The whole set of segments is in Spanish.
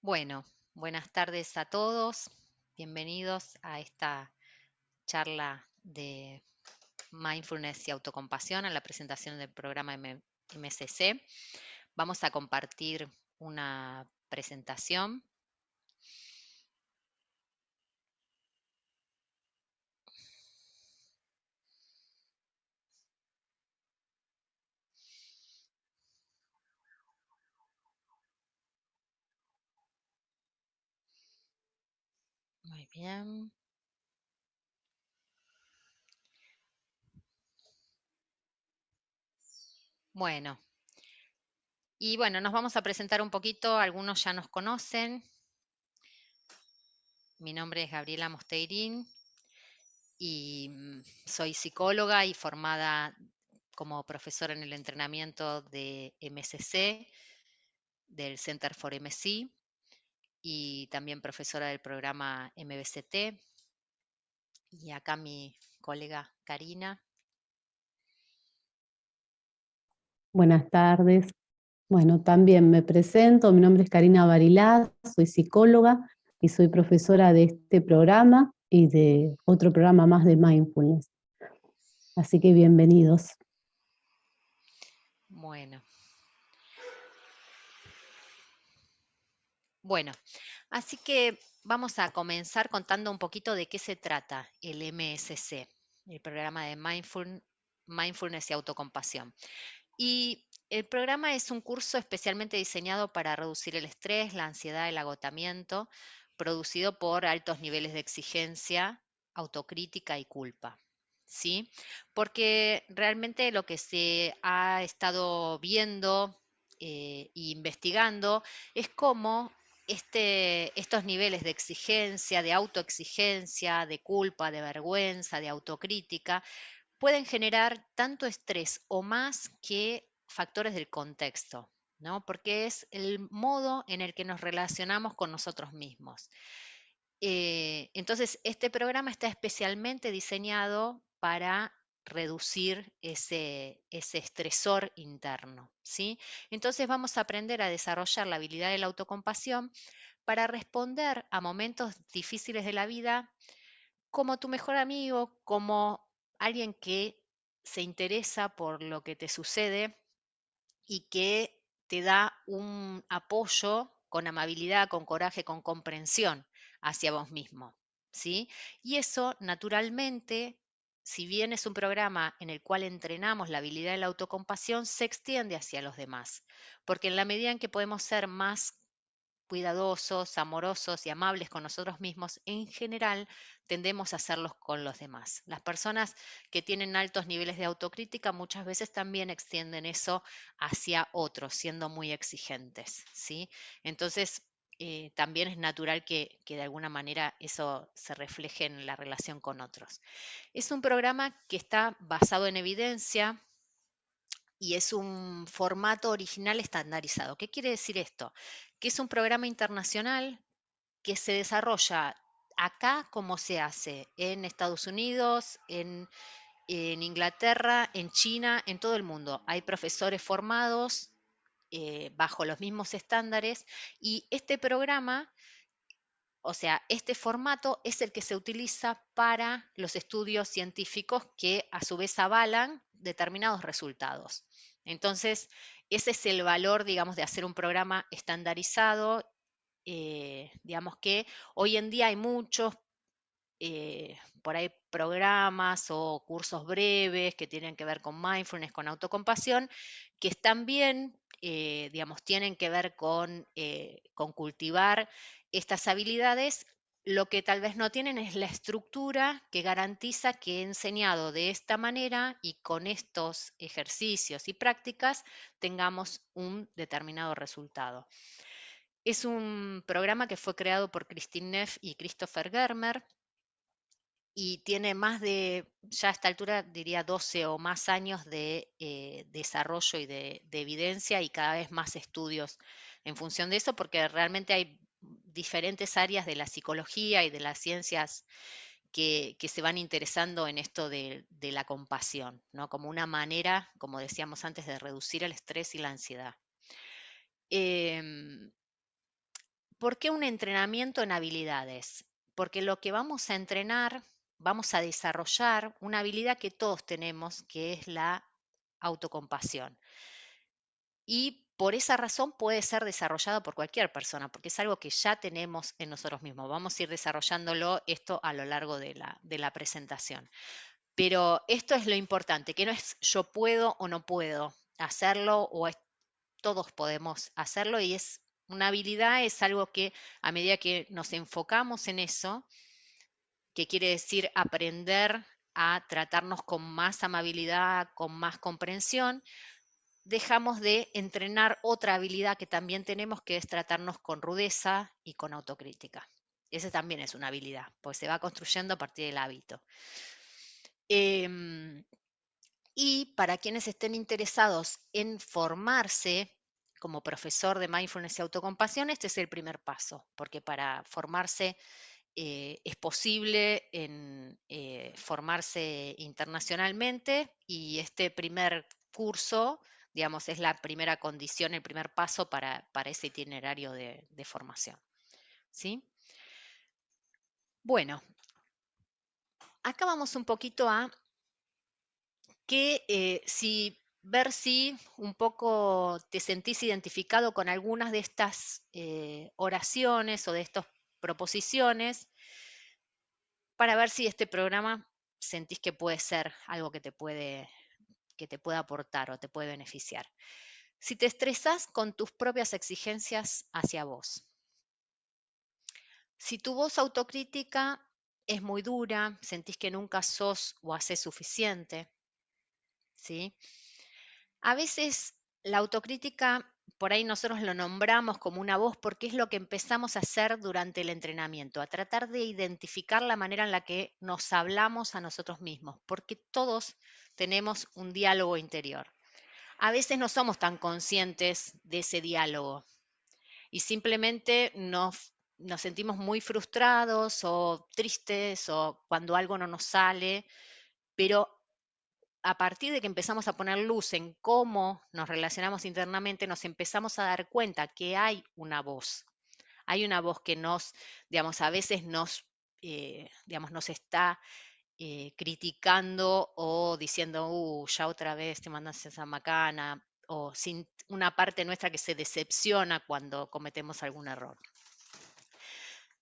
Bueno, buenas tardes a todos. Bienvenidos a esta charla de Mindfulness y Autocompasión, a la presentación del programa MSC. Vamos a compartir una presentación. Muy bien. Bueno, nos vamos a presentar un poquito. Algunos ya nos conocen. Mi nombre es Gabriela Mosteirín y soy psicóloga y formada como profesora en el entrenamiento de MSC, del Center for MSC, y también profesora del programa MBCT. Y acá mi colega Karina. Buenas tardes. Bueno, también me presento. Mi nombre es Karina Barilá, soy psicóloga y soy profesora de este programa y de otro programa más de Mindfulness. Así que bienvenidos. Bueno, así que vamos a comenzar contando un poquito de qué se trata el MSC, el programa de Mindfulness y Autocompasión. Y el programa es un curso especialmente diseñado para reducir el estrés, la ansiedad, el agotamiento, producido por altos niveles de exigencia, autocrítica y culpa. ¿Sí? Porque realmente lo que se ha estado viendo e investigando es cómo estos niveles de exigencia, de autoexigencia, de culpa, de vergüenza, de autocrítica, pueden generar tanto estrés o más que factores del contexto, ¿no? Porque es el modo en el que nos relacionamos con nosotros mismos. Entonces, este programa está especialmente diseñado para reducir ese estresor interno, ¿sí? Entonces vamos a aprender a desarrollar la habilidad de la autocompasión para responder a momentos difíciles de la vida como tu mejor amigo, como alguien que se interesa por lo que te sucede y que te da un apoyo con amabilidad, con coraje, con comprensión hacia vos mismo, ¿sí? Y eso, naturalmente, si bien es un programa en el cual entrenamos la habilidad de la autocompasión, se extiende hacia los demás, porque en la medida en que podemos ser más cuidadosos, amorosos y amables con nosotros mismos, en general tendemos a hacerlos con los demás. Las personas que tienen altos niveles de autocrítica muchas veces también extienden eso hacia otros, siendo muy exigentes, ¿sí? Entonces, también es natural que de alguna manera eso se refleje en la relación con otros. Es un programa que está basado en evidencia, y es un formato original estandarizado. ¿Qué quiere decir esto? Que es un programa internacional que se desarrolla acá como se hace en Estados Unidos, en Inglaterra, en China, en todo el mundo. Hay profesores formados bajo los mismos estándares, y este programa, o sea, este formato es el que se utiliza para los estudios científicos que a su vez avalan determinados resultados. Entonces, ese es el valor, digamos, de hacer un programa estandarizado. Digamos que hoy en día hay muchos por ahí programas o cursos breves que tienen que ver con mindfulness, con autocompasión, que están bien, digamos, tienen que ver con cultivar estas habilidades. Lo que tal vez no tienen es la estructura que garantiza que enseñado de esta manera y con estos ejercicios y prácticas tengamos un determinado resultado. Es un programa que fue creado por Christine Neff y Christopher Germer, y tiene más de, ya a esta altura diría 12 o más años de desarrollo y de evidencia, y cada vez más estudios en función de eso, porque realmente hay diferentes áreas de la psicología y de las ciencias que se van interesando en esto de la compasión, ¿no? Como una manera, como decíamos antes, de reducir el estrés y la ansiedad. Em, ¿por qué un entrenamiento en habilidades? Porque lo que vamos a entrenar, vamos a desarrollar una habilidad que todos tenemos, que es la autocompasión. Y por esa razón puede ser desarrollado por cualquier persona, porque es algo que ya tenemos en nosotros mismos. Vamos a ir desarrollándolo esto a lo largo de la presentación. Pero esto es lo importante, que no es yo puedo o no puedo hacerlo, todos podemos hacerlo, y es una habilidad, es algo que a medida que nos enfocamos en eso, que quiere decir aprender a tratarnos con más amabilidad, con más comprensión, dejamos de entrenar otra habilidad que también tenemos, que es tratarnos con rudeza y con autocrítica. Esa también es una habilidad, pues se va construyendo a partir del hábito. Em, y para quienes estén interesados en formarse como profesor de mindfulness y autocompasión, este es el primer paso, porque para formarse es posible formarse internacionalmente, y este primer curso, digamos, es la primera condición, el primer paso para ese itinerario de formación. ¿Sí? Bueno, acá vamos un poquito a ver si un poco te sentís identificado con algunas de estas oraciones o de estas proposiciones, para ver si este programa sentís que puede ser algo que te pueda aportar o te puede beneficiar. Si te estresás con tus propias exigencias hacia vos, si tu voz autocrítica es muy dura, sentís que nunca sos o haces suficiente, ¿sí? A veces la autocrítica, por ahí nosotros lo nombramos como una voz porque es lo que empezamos a hacer durante el entrenamiento, a tratar de identificar la manera en la que nos hablamos a nosotros mismos, porque todos tenemos un diálogo interior. A veces no somos tan conscientes de ese diálogo y simplemente nos sentimos muy frustrados o tristes o cuando algo no nos sale, pero a partir de que empezamos a poner luz en cómo nos relacionamos internamente, nos empezamos a dar cuenta que hay una voz. Hay una voz que digamos, a veces digamos, nos está criticando o diciendo, ya otra vez te mandas esa macana, o sin una parte nuestra que se decepciona cuando cometemos algún error.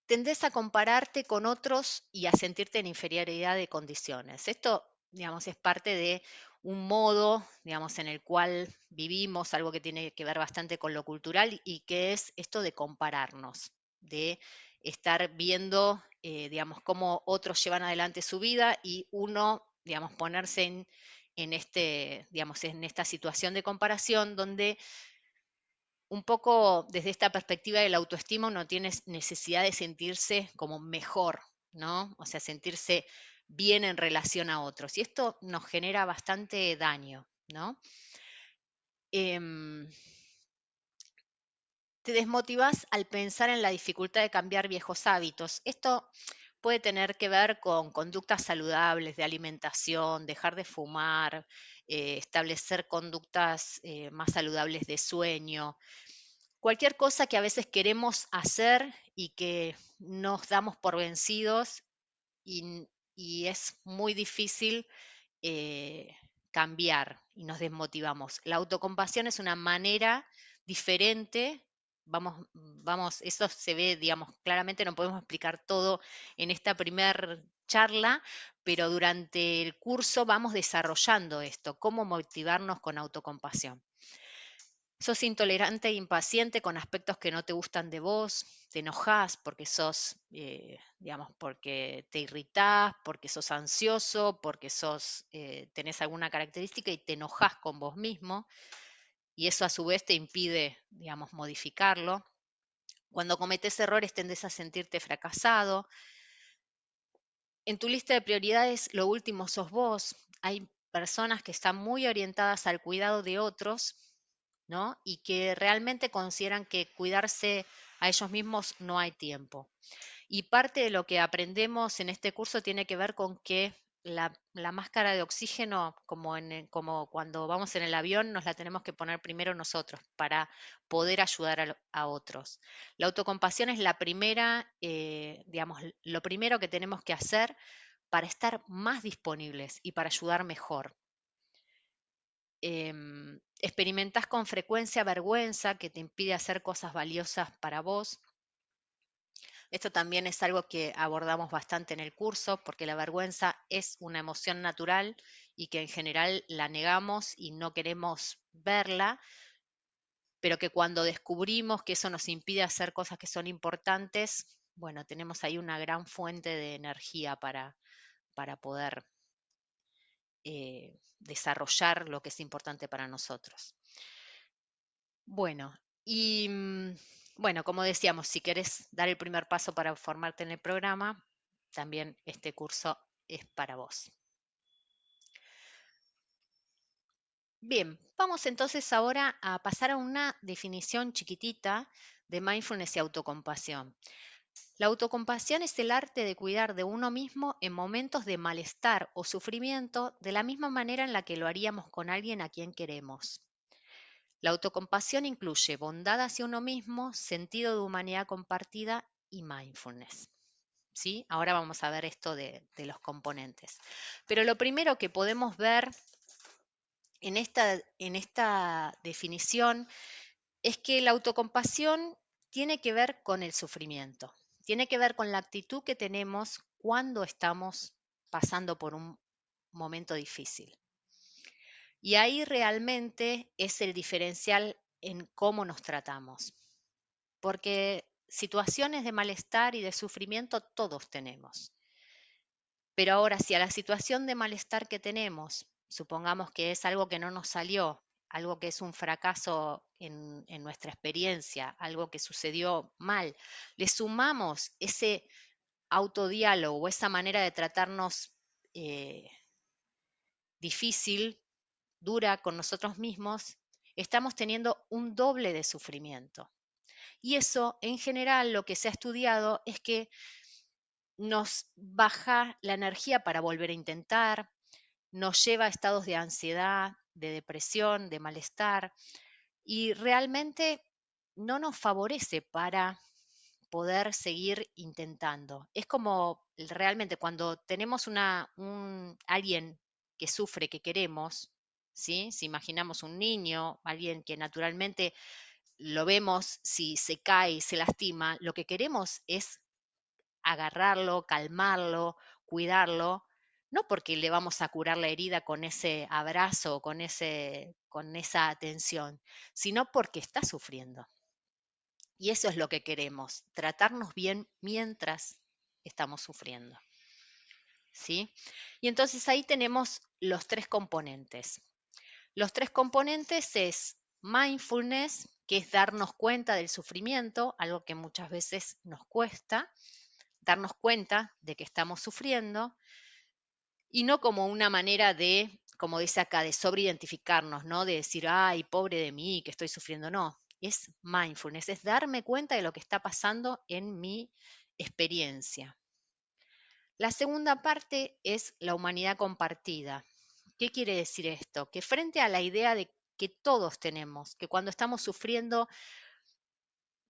Tendés a compararte con otros y a sentirte en inferioridad de condiciones. Esto, digamos, es parte de un modo, digamos, en el cual vivimos, algo que tiene que ver bastante con lo cultural, y que es esto de compararnos, de estar viendo, digamos, cómo otros llevan adelante su vida y uno, digamos, ponerse digamos, en esta situación de comparación donde un poco desde esta perspectiva del autoestima uno tiene necesidad de sentirse como mejor, ¿no? O sea, sentirse bien en relación a otros. Y esto nos genera bastante daño, ¿no? Em, Te desmotivas al pensar en la dificultad de cambiar viejos hábitos. Esto puede tener que ver con conductas saludables de alimentación, dejar de fumar, establecer conductas más saludables de sueño. Cualquier cosa que a veces queremos hacer y que nos damos por vencidos, y es muy difícil eh, cambiar y nos desmotivamos. La autocompasión es una manera diferente. Eso se ve, digamos, claramente no podemos explicar todo en esta primer charla, pero durante el curso vamos desarrollando esto, cómo motivarnos con autocompasión. Sos intolerante e impaciente con aspectos que no te gustan de vos, te enojás porque digamos, porque te irritás, porque sos ansioso, porque tenés alguna característica y te enojás con vos mismo, y eso a su vez te impide, digamos, modificarlo. Cuando cometés errores tendés a sentirte fracasado. En tu lista de prioridades, lo último sos vos. Hay personas que están muy orientadas al cuidado de otros, ¿no? Y que realmente consideran que cuidarse a ellos mismos no hay tiempo. Y parte de lo que aprendemos en este curso tiene que ver con que la máscara de oxígeno, como cuando vamos en el avión, nos la tenemos que poner primero nosotros para poder ayudar a otros. La autocompasión es la primera, digamos, lo primero que tenemos que hacer para estar más disponibles y para ayudar mejor. Experimentás con frecuencia vergüenza que te impide hacer cosas valiosas para vos. Esto también es algo que abordamos bastante en el curso, porque la vergüenza es una emoción natural y que en general la negamos y no queremos verla, pero que cuando descubrimos que eso nos impide hacer cosas que son importantes, bueno, tenemos ahí una gran fuente de energía para poder desarrollar lo que es importante para nosotros. Bueno, y bueno, como decíamos, si querés dar el primer paso para formarte en el programa, también este curso es para vos. Bien, vamos entonces ahora a pasar a una definición chiquitita de mindfulness y autocompasión. La autocompasión es el arte de cuidar de uno mismo en momentos de malestar o sufrimiento de la misma manera en la que lo haríamos con alguien a quien queremos. La autocompasión incluye bondad hacia uno mismo, sentido de humanidad compartida y mindfulness. ¿Sí? Ahora vamos a ver esto de los componentes. Pero lo primero que podemos ver en esta definición es que la autocompasión tiene que ver con el sufrimiento, tiene que ver con la actitud que tenemos cuando estamos pasando por un momento difícil. Y ahí realmente es el diferencial en cómo nos tratamos, porque situaciones de malestar y de sufrimiento todos tenemos. Pero ahora, si a la situación de malestar que tenemos, supongamos que es algo que no nos salió, algo que es un fracaso en nuestra experiencia, algo que sucedió mal, le sumamos ese autodiálogo o esa manera de tratarnos difícil, dura con nosotros mismos, estamos teniendo un doble de sufrimiento. Y eso, en general, lo que se ha estudiado es que nos baja la energía para volver a intentar, nos lleva a estados de ansiedad, de depresión, de malestar, y realmente no nos favorece para poder seguir intentando. Es como realmente cuando tenemos alguien que sufre, que queremos, ¿sí? Si imaginamos un niño, alguien que naturalmente lo vemos, si se cae y se lastima, lo que queremos es agarrarlo, calmarlo, cuidarlo, no porque le vamos a curar la herida con ese abrazo, con esa atención, sino porque está sufriendo. Y eso es lo que queremos, tratarnos bien mientras estamos sufriendo. ¿Sí? Y entonces ahí tenemos los tres componentes. Los tres componentes es mindfulness, que es darnos cuenta del sufrimiento, algo que muchas veces nos cuesta, darnos cuenta de que estamos sufriendo y no como una manera de, como dice acá, de sobreidentificarnos, ¿no? De decir, ay, pobre de mí, que estoy sufriendo. No, es mindfulness, es darme cuenta de lo que está pasando en mi experiencia. La segunda parte es la humanidad compartida. ¿Qué quiere decir esto? Que frente a la idea de que todos tenemos, que cuando estamos sufriendo,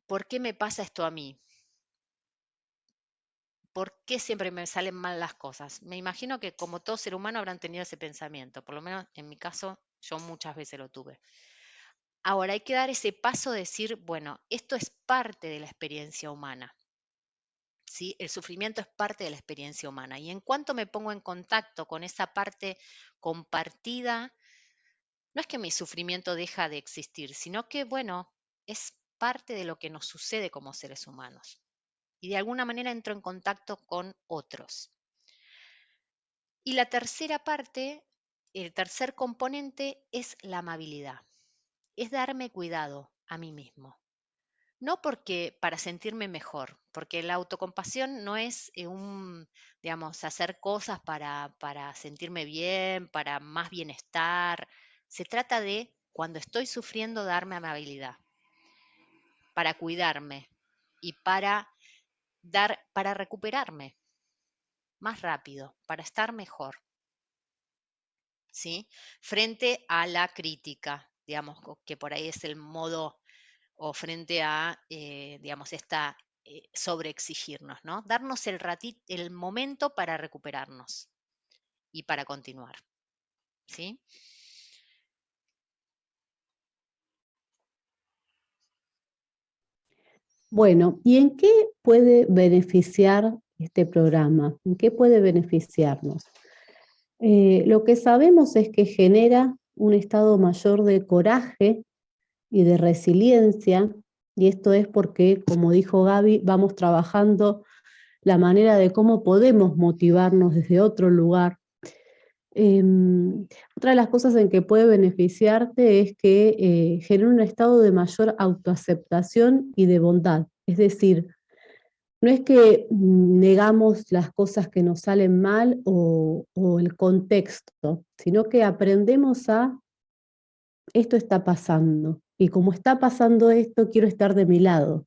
¿por qué me pasa esto a mí? ¿Por qué siempre me salen mal las cosas? Me imagino que como todo ser humano habrán tenido ese pensamiento, por lo menos en mi caso yo muchas veces lo tuve. Ahora hay que dar ese paso de decir, bueno, esto es parte de la experiencia humana. ¿Sí? El sufrimiento es parte de la experiencia humana. Y en cuanto me pongo en contacto con esa parte compartida, no es que mi sufrimiento deja de existir, sino que, bueno, es parte de lo que nos sucede como seres humanos. Y de alguna manera entro en contacto con otros. Y la tercera parte, el tercer componente es la amabilidad, es darme cuidado a mí mismo. No porque para sentirme mejor, porque la autocompasión no es digamos, hacer cosas para sentirme bien, para más bienestar. Se trata de, cuando estoy sufriendo, darme amabilidad, para cuidarme y para recuperarme. más rápido, para estar mejor, ¿sí? Frente a la crítica, digamos, que por ahí es el modo, o frente a, digamos, esta sobreexigirnos, ¿no? Darnos el momento para recuperarnos y para continuar, ¿sí? Bueno, ¿y en qué puede beneficiar este programa? ¿En qué puede beneficiarnos? Lo que sabemos es que genera un estado mayor de coraje y de resiliencia, y esto es porque, como dijo Gaby, vamos trabajando la manera de cómo podemos motivarnos desde otro lugar. Otra de las cosas en que puede beneficiarte es que genera un estado de mayor autoaceptación y de bondad. Es decir, no es que negamos las cosas que nos salen mal o el contexto, sino que aprendemos a esto está pasando. Y como está pasando esto, quiero estar de mi lado.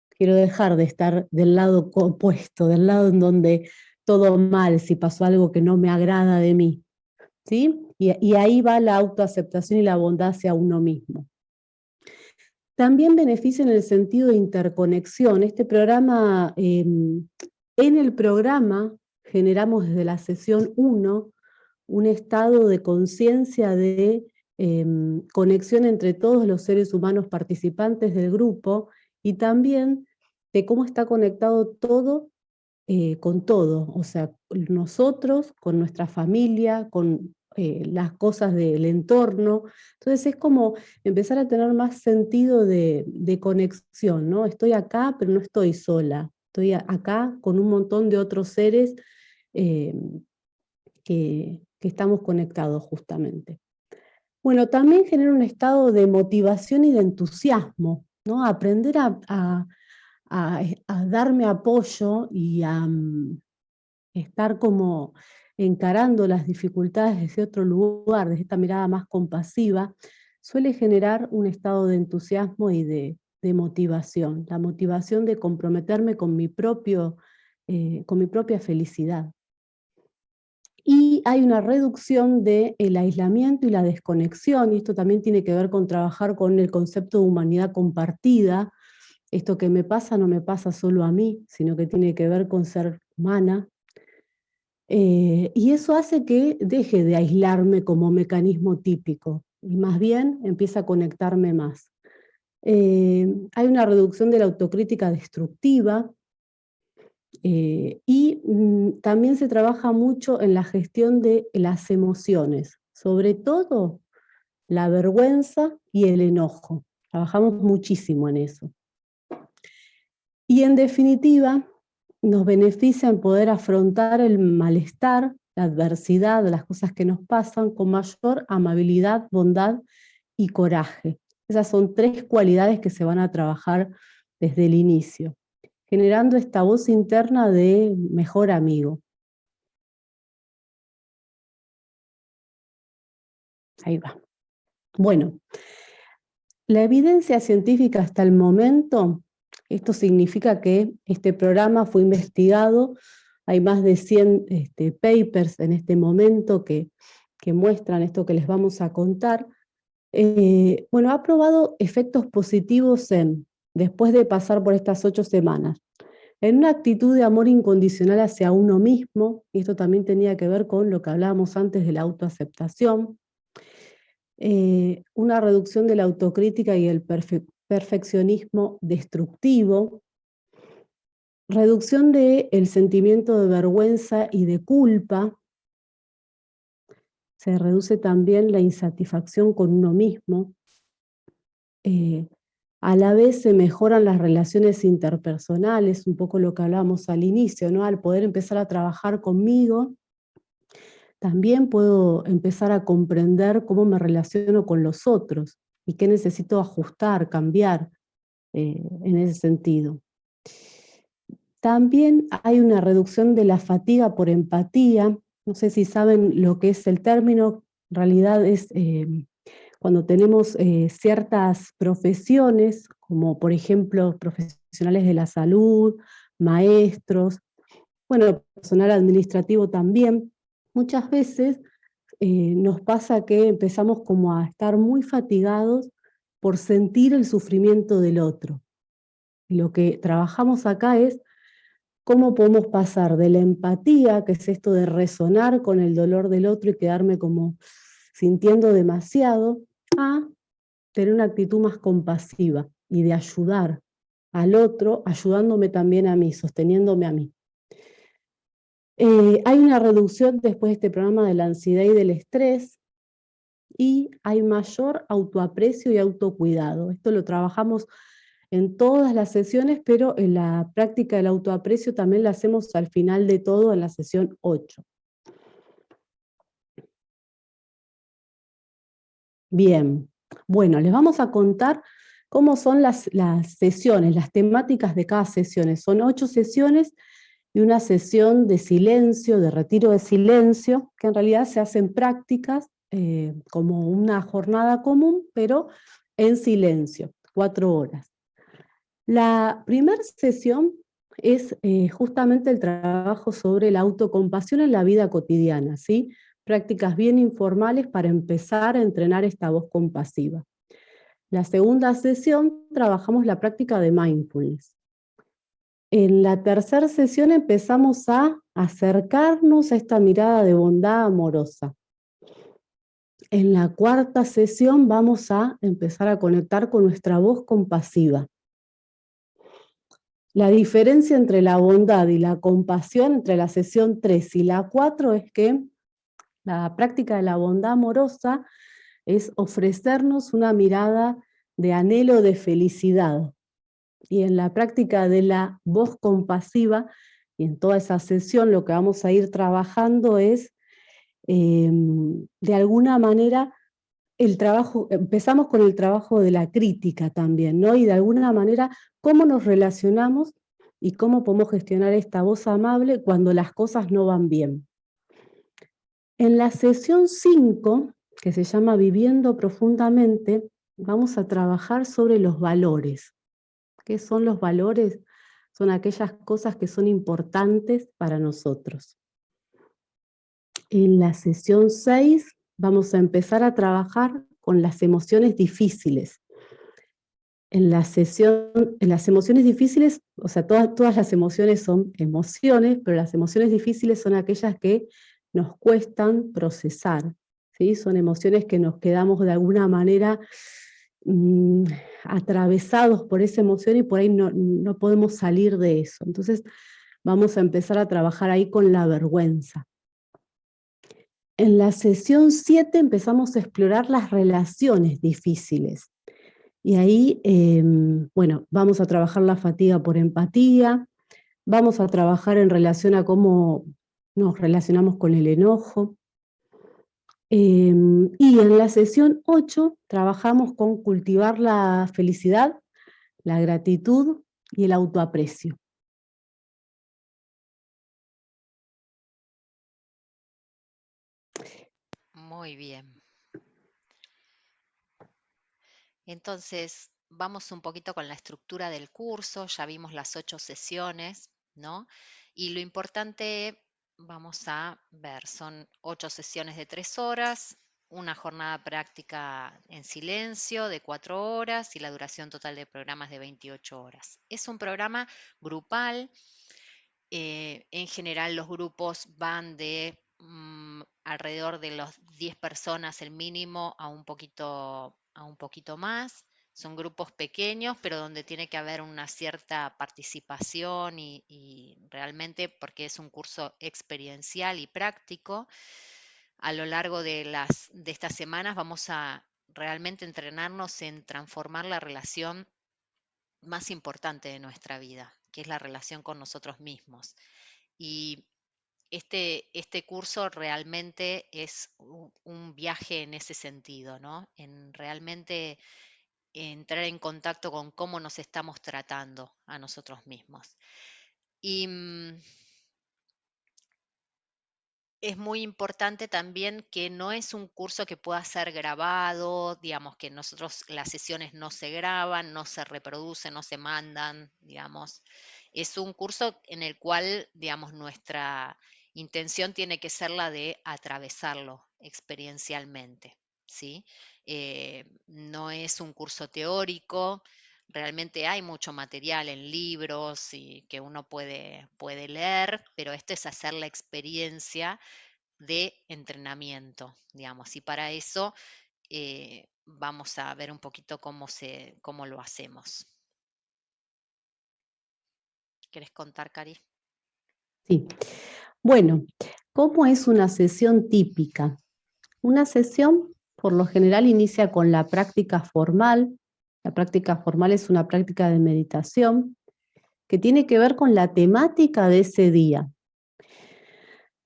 Quiero dejar de estar del lado opuesto, del lado en donde todo mal, si pasó algo que no me agrada de mí. ¿Sí? Y ahí va la autoaceptación y la bondad hacia uno mismo. También beneficia en el sentido de interconexión. Este programa, en el programa generamos desde la sesión 1 un estado de conciencia de conexión entre todos los seres humanos participantes del grupo y también de cómo está conectado todo con todo, o sea, nosotros, con nuestra familia, con las cosas del entorno. Entonces es como empezar a tener más sentido de conexión, ¿no? Estoy acá, pero no estoy sola. Estoy acá con un montón de otros seres eh, que estamos conectados justamente. Bueno, también genera un estado de motivación y de entusiasmo, ¿no? Aprender a darme apoyo y a estar como encarando las dificultades desde otro lugar, desde esta mirada más compasiva, suele generar un estado de entusiasmo y de motivación, la motivación de comprometerme con con mi propia felicidad. Y hay una reducción del aislamiento y la desconexión, y esto también tiene que ver con trabajar con el concepto de humanidad compartida. Esto que me pasa no me pasa solo a mí, sino que tiene que ver con ser humana. Y eso hace que deje de aislarme como mecanismo típico y más bien empieza a conectarme más. Hay una reducción de la autocrítica destructiva, y también se trabaja mucho en la gestión de las emociones, sobre todo la vergüenza y el enojo. Trabajamos muchísimo en eso. Y en definitiva, nos beneficia en poder afrontar el malestar, la adversidad, las cosas que nos pasan con mayor amabilidad, bondad y coraje. Esas son 3 cualidades que se van a trabajar desde el inicio, generando esta voz interna de mejor amigo. Ahí va. Bueno, la evidencia científica hasta el momento, esto significa que este programa fue investigado, hay más de 100 papers en este momento que muestran esto que les vamos a contar. Bueno, ha probado efectos positivos después de pasar por estas 8 semanas, en una actitud de amor incondicional hacia uno mismo, y esto también tenía que ver con lo que hablábamos antes de la autoaceptación, una reducción de la autocrítica y el perfeccionismo destructivo, reducción del sentimiento de vergüenza y de culpa, se reduce también la insatisfacción con uno mismo, a la vez se mejoran las relaciones interpersonales, un poco lo que hablábamos al inicio, ¿no? Al poder empezar a trabajar conmigo, también puedo empezar a comprender cómo me relaciono con los otros y qué necesito ajustar, cambiar en ese sentido. También hay una reducción de la fatiga por empatía. No sé si saben lo que es el término, en realidad es cuando tenemos ciertas profesiones, como por ejemplo profesionales de la salud, maestros, bueno, personal administrativo también. Muchas veces nos pasa que empezamos como a estar muy fatigados por sentir el sufrimiento del otro. Y lo que trabajamos acá es cómo podemos pasar de la empatía, que es esto de resonar con el dolor del otro y quedarme como sintiendo demasiado, a tener una actitud más compasiva y de ayudar al otro, ayudándome también a mí, sosteniéndome a mí. Hay una reducción después de este programa de la ansiedad y del estrés, y hay mayor autoaprecio y autocuidado. Esto lo trabajamos en todas las sesiones, pero en la práctica del autoaprecio también la hacemos al final de todo en la sesión 8. Bien, bueno, les vamos a contar cómo son las sesiones, las temáticas de cada sesión. Son 8 sesiones y una sesión de silencio, de retiro de silencio, que en realidad se hacen prácticas como una jornada común, pero en silencio, 4 horas. La primera sesión es justamente el trabajo sobre la autocompasión en la vida cotidiana, ¿sí? Prácticas bien informales para empezar a entrenar esta voz compasiva. La segunda sesión trabajamos la práctica de mindfulness. En la tercera sesión empezamos a acercarnos a esta mirada de bondad amorosa. En la cuarta sesión vamos a empezar a conectar con nuestra voz compasiva. La diferencia entre la bondad y la compasión entre la sesión 3 y la 4 es que la práctica de la bondad amorosa es ofrecernos una mirada de anhelo de felicidad. Y en la práctica de la voz compasiva, y en toda esa sesión lo que vamos a ir trabajando es, de alguna manera, el trabajo, empezamos con el trabajo de la crítica también, ¿no? Y de alguna manera, cómo nos relacionamos y cómo podemos gestionar esta voz amable cuando las cosas no van bien. En la sesión 5, que se llama Viviendo Profundamente, vamos a trabajar sobre los valores. ¿Qué son los valores? Son aquellas cosas que son importantes para nosotros. En la sesión 6 vamos a empezar a trabajar con las emociones difíciles. En las emociones difíciles, o sea, todas las emociones son emociones, pero las emociones difíciles son aquellas que nos cuestan procesar, ¿sí? Son emociones que nos quedamos de alguna manera atravesados por esa emoción y por ahí no podemos salir de eso. Entonces vamos a empezar a trabajar ahí con la vergüenza. En la sesión 7 empezamos a explorar las relaciones difíciles. Y ahí, bueno, vamos a trabajar la fatiga por empatía, vamos a trabajar en relación a cómo nos relacionamos con el enojo. Y en la sesión 8 trabajamos con cultivar la felicidad, la gratitud y el autoaprecio. Muy bien. Entonces, vamos un poquito con la estructura del curso, ya vimos las 8 sesiones, ¿no? Y lo importante, vamos a ver, son 8 sesiones de 3 horas, una jornada práctica en silencio de 4 horas y la duración total del programa es de 28 horas. Es un programa grupal. En general los grupos van de alrededor de los 10 personas el mínimo a un poquito más. Son grupos pequeños, pero donde tiene que haber una cierta participación y realmente porque es un curso experiencial y práctico. A lo largo de estas semanas vamos a realmente entrenarnos en transformar la relación más importante de nuestra vida, que es la relación con nosotros mismos. Y este curso realmente es un viaje en ese sentido, ¿no? En realmente entrar en contacto con cómo nos estamos tratando a nosotros mismos. Y es muy importante también que no es un curso que pueda ser grabado, digamos que nosotros las sesiones no se graban, no se reproducen, no se mandan, digamos. Es un curso en el cual, digamos, nuestra intención tiene que ser la de atravesarlo experiencialmente, ¿sí? No es un curso teórico, realmente hay mucho material en libros y que uno puede leer, pero esto es hacer la experiencia de entrenamiento, digamos, y para eso vamos a ver un poquito cómo lo hacemos. ¿Quieres contar, Cari? Sí. Bueno, ¿cómo es una sesión típica? Una sesión por lo general inicia con la práctica formal. La práctica formal es una práctica de meditación que tiene que ver con la temática de ese día.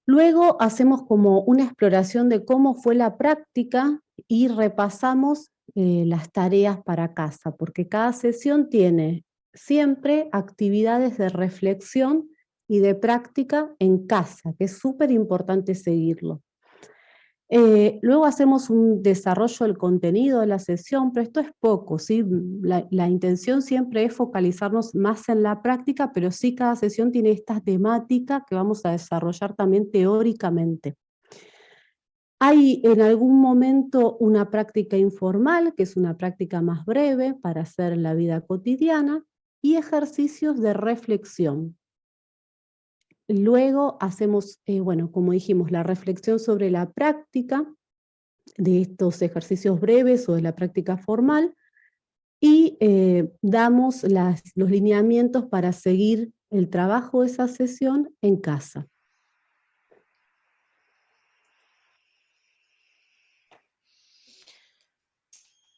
Luego hacemos como una exploración de cómo fue la práctica y repasamos las tareas para casa, porque cada sesión tiene siempre actividades de reflexión y de práctica en casa, que es súper importante seguirlo. Luego hacemos un desarrollo del contenido de la sesión, pero esto es poco, ¿sí? La intención siempre es focalizarnos más en la práctica, pero sí cada sesión tiene esta temática que vamos a desarrollar también teóricamente. Hay en algún momento una práctica informal, que es una práctica más breve para hacer en la vida cotidiana, y ejercicios de reflexión. Luego hacemos, bueno, como dijimos, la reflexión sobre la práctica de estos ejercicios breves o de la práctica formal y damos los lineamientos para seguir el trabajo de esa sesión en casa.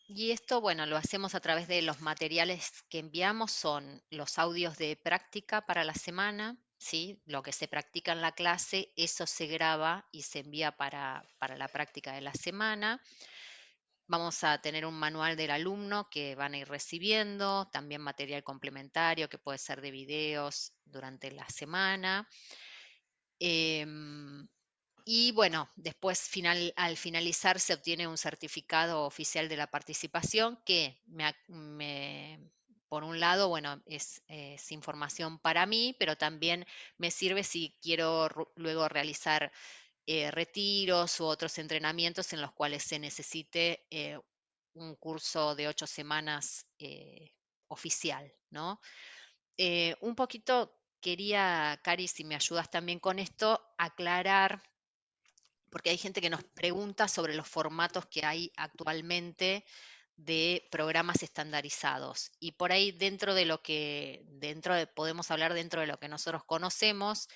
Y esto, bueno, lo hacemos a través de los materiales que enviamos, son los audios de práctica para la semana, ¿sí? Lo que se practica en la clase, eso se graba y se envía para la práctica de la semana. Vamos a tener un manual del alumno que van a ir recibiendo, también material complementario que puede ser de videos durante la semana. Em, y bueno, después al finalizar se obtiene un certificado oficial de la participación que por un lado, bueno, es información para mí, pero también me sirve si quiero luego realizar retiros u otros entrenamientos en los cuales se necesite un curso de 8 semanas oficial, ¿no? Un poquito quería, Cari, si me ayudas también con esto, aclarar, porque hay gente que nos pregunta sobre los formatos que hay actualmente de programas estandarizados. Y por ahí podemos hablar dentro de lo que nosotros conocemos,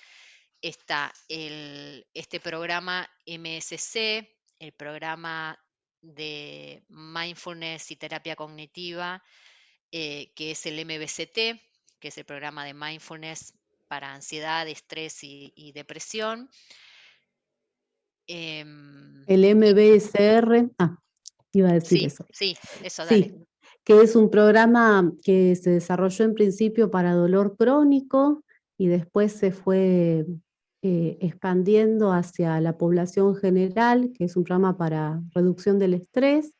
está este programa MSC, el programa de mindfulness y terapia cognitiva, que es el MBCT, que es el programa de mindfulness para ansiedad, estrés y depresión. El MBSR, iba a decir Sí, eso. sí, eso, dale. Sí, que es un programa que se desarrolló en principio para dolor crónico y después se fue expandiendo hacia la población general, que es un programa para reducción del estrés.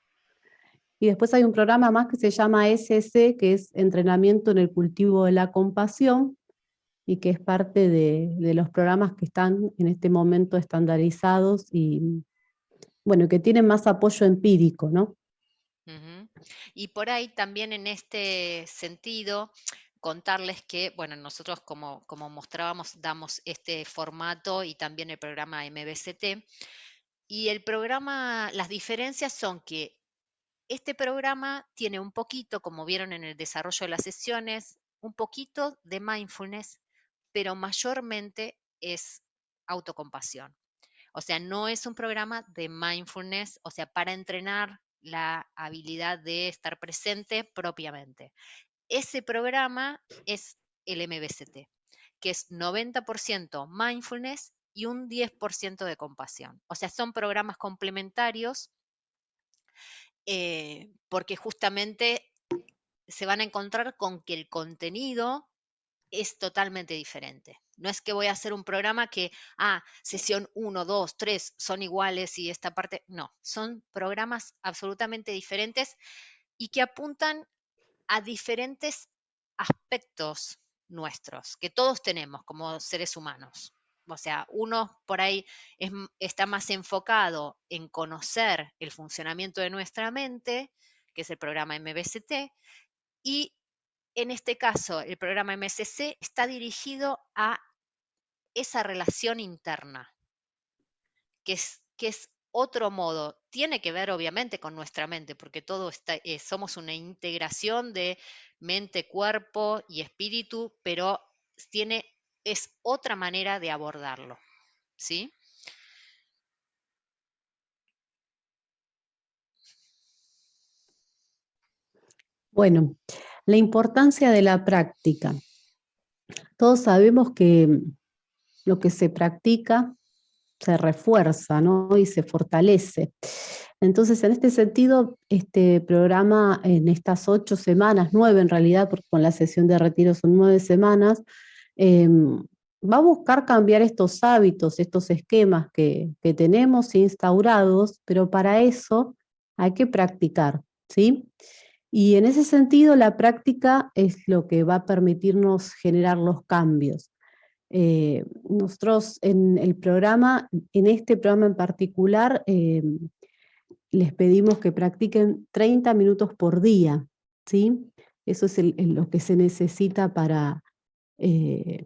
Y después hay un programa más que se llama SC, que es Entrenamiento en el Cultivo de la Compasión, y que es parte de los programas que están en este momento estandarizados y, bueno, que tienen más apoyo empírico, ¿no? Ujú. Y por ahí también en este sentido, contarles que, bueno, nosotros como mostrábamos, damos este formato y también el programa MBCT. Y el programa, las diferencias son que este programa tiene un poquito, como vieron en el desarrollo de las sesiones, un poquito de mindfulness, pero mayormente es autocompasión. O sea, no es un programa de mindfulness, o sea, para entrenar la habilidad de estar presente propiamente. Ese programa es el MBCT, que es 90% mindfulness y un 10% de compasión. O sea, son programas complementarios porque justamente se van a encontrar con que el contenido es totalmente diferente. No es que voy a hacer un programa que, sesión 1, 2, 3 son iguales y esta parte, no, son programas absolutamente diferentes y que apuntan a diferentes aspectos nuestros, que todos tenemos como seres humanos. O sea, uno por ahí está más enfocado en conocer el funcionamiento de nuestra mente, que es el programa MBCT, y en este caso el programa MSC está dirigido a esa relación interna, que es otro modo. Tiene que ver obviamente con nuestra mente, porque todo está, somos una integración de mente, cuerpo y espíritu, pero tiene, es otra manera de abordarlo, ¿sí? Bueno, la importancia de la práctica. Todos sabemos que lo que se practica se refuerza, ¿no? Y se fortalece. Entonces, en este sentido, este programa en estas 8 semanas, 9 en realidad, porque con la sesión de retiro son 9 semanas, va a buscar cambiar estos hábitos, estos esquemas que tenemos instaurados, pero para eso hay que practicar, ¿sí? Y en ese sentido, la práctica es lo que va a permitirnos generar los cambios. Nosotros en el programa, en este programa en particular, les pedimos que practiquen 30 minutos por día, ¿sí? Eso es lo que se necesita para eh,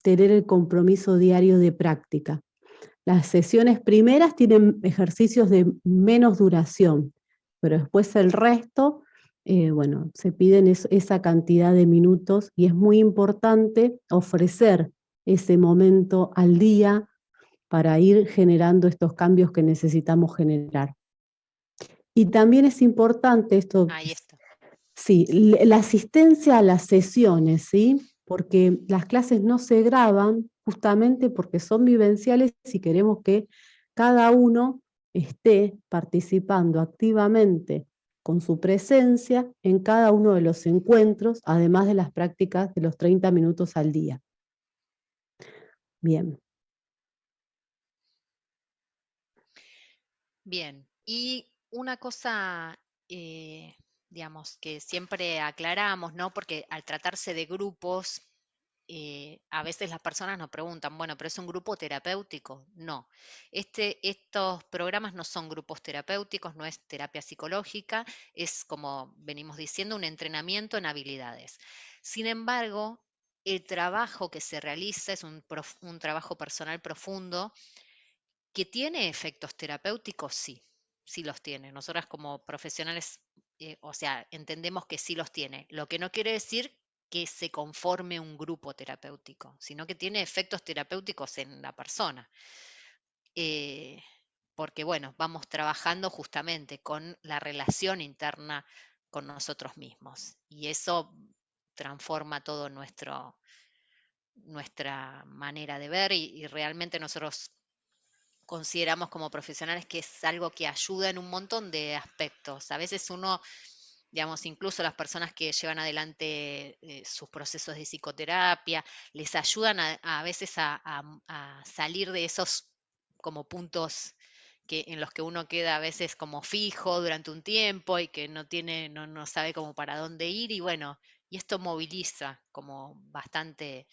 tener el compromiso diario de práctica. Las sesiones primeras tienen ejercicios de menos duración, pero después el resto, bueno, se piden esa cantidad de minutos y es muy importante ofrecer ese momento al día para ir generando estos cambios que necesitamos generar. Y también es importante esto, Ahí está. sí, la asistencia a las sesiones, ¿sí? Porque las clases no se graban justamente porque son vivenciales y queremos que cada uno esté participando activamente con su presencia en cada uno de los encuentros, además de las prácticas de los 30 minutos al día. Bien. Bien, y una cosa, eh, digamos, que siempre aclaramos, ¿no? Porque al tratarse de grupos, a veces las personas nos preguntan, bueno, pero es un grupo terapéutico. No, estos programas no son grupos terapéuticos, no es terapia psicológica, es como venimos diciendo, un entrenamiento en habilidades. Sin embargo, el trabajo que se realiza es un trabajo personal profundo que tiene efectos terapéuticos, sí, sí los tiene. Nosotras como profesionales, o sea, entendemos que sí los tiene. Lo que no quiere decir que se conforme un grupo terapéutico, sino que tiene efectos terapéuticos en la persona. Eh, porque, bueno, vamos trabajando justamente con la relación interna con nosotros mismos. Y eso transforma todo nuestra manera de ver y realmente nosotros consideramos como profesionales que es algo que ayuda en un montón de aspectos. A veces uno, digamos, incluso las personas que llevan adelante sus procesos de psicoterapia, les ayudan a veces a salir de esos como puntos en los que uno queda a veces como fijo durante un tiempo y que no sabe como para dónde ir y bueno, y esto moviliza como bastante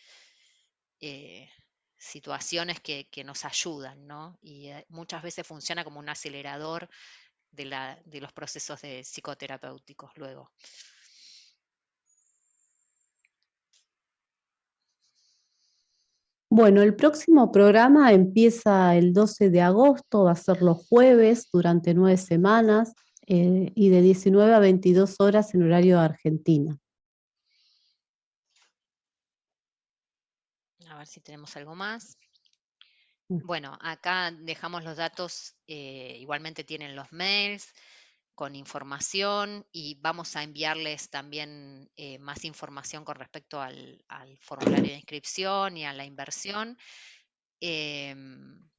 eh, situaciones que nos ayudan, ¿no? Y muchas veces funciona como un acelerador de los procesos de psicoterapéuticos luego. Bueno, el próximo programa empieza el 12 de agosto, va a ser los jueves durante 9 semanas y de 19 a 22 horas en horario de Argentina. A ver si tenemos algo más. Mm. Bueno, acá dejamos los datos, igualmente tienen los mails con información y vamos a enviarles también más información con respecto al formulario de inscripción y a la inversión. Em,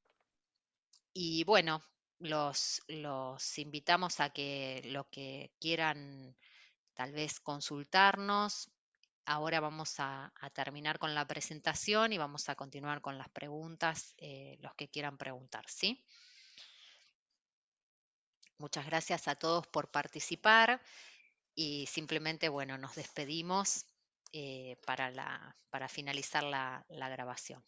y bueno, los invitamos a que lo que quieran tal vez consultarnos. Ahora vamos a terminar con la presentación y vamos a continuar con las preguntas, los que quieran preguntar, ¿sí? Muchas gracias a todos por participar y simplemente, bueno, nos despedimos para finalizar la grabación.